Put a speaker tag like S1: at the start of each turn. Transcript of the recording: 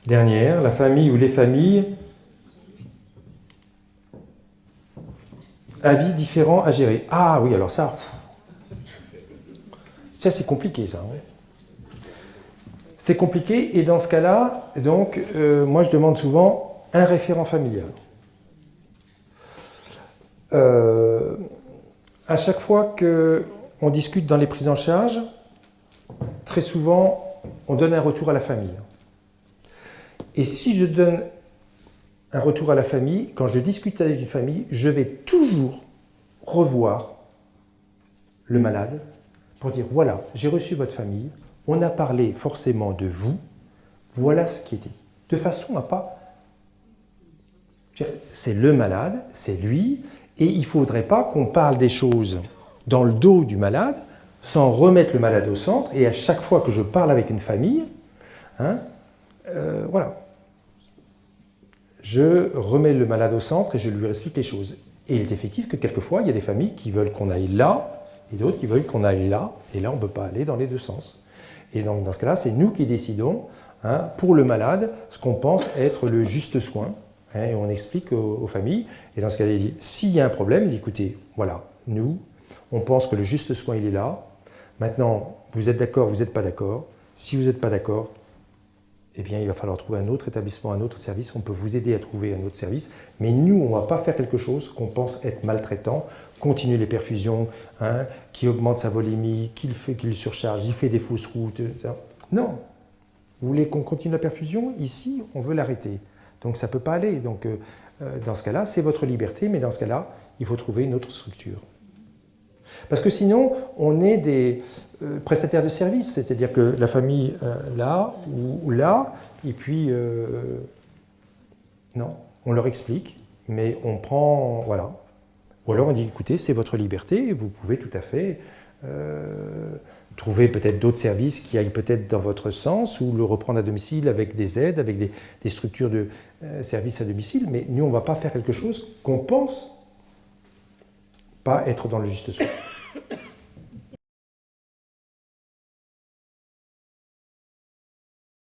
S1: Dernière, la famille ou les familles. Avis différents à gérer. Ah oui, alors ça c'est compliqué ça. Hein. C'est compliqué et dans ce cas-là, donc, moi je demande souvent un référent familial. À chaque fois qu'on discute dans les prises en charge, très souvent on donne un retour à la famille. Et si je donne un retour à la famille, quand je discute avec une famille, je vais toujours revoir le malade pour dire voilà, j'ai reçu votre famille, on a parlé forcément de vous, voilà ce qui est dit. De façon à pas... C'est le malade, c'est lui, et il ne faudrait pas qu'on parle des choses dans le dos du malade sans remettre le malade au centre, et à chaque fois que je parle avec une famille, hein, voilà, je remets le malade au centre et je lui explique les choses. Et il est effectif que quelquefois, il y a des familles qui veulent qu'on aille là, et d'autres qui veulent qu'on aille là, et là, on ne peut pas aller dans les deux sens. Et donc, dans ce cas-là, c'est nous qui décidons, hein, pour le malade, ce qu'on pense être le juste soin, hein, et on explique aux familles. Et dans ce cas-là, il dit, s'il y a un problème, il dit, écoutez, voilà, nous, on pense que le juste soin, il est là. Maintenant, vous êtes d'accord, vous n'êtes pas d'accord. Si vous n'êtes pas d'accord, eh bien, il va falloir trouver un autre établissement, un autre service. On peut vous aider à trouver un autre service. Mais nous, on ne va pas faire quelque chose qu'on pense être maltraitant, continuer les perfusions, hein, qui augmente sa volémie, qu'il surcharge, il fait des fausses routes. Etc. Non. Vous voulez qu'on continue la perfusion? Ici, on veut l'arrêter. Donc, ça ne peut pas aller. Donc, dans ce cas-là, c'est votre liberté, mais dans ce cas-là, il faut trouver une autre structure. Parce que sinon, on est des prestataires de services, c'est-à-dire que la famille là ou là, et puis non, on leur explique, mais on prend, voilà. Ou alors on dit, écoutez, c'est votre liberté, vous pouvez tout à fait trouver peut-être d'autres services qui aillent peut-être dans votre sens, ou le reprendre à domicile avec des aides, avec des structures de services à domicile, mais nous, on ne va pas faire quelque chose qu'on pense pas être dans le juste soin.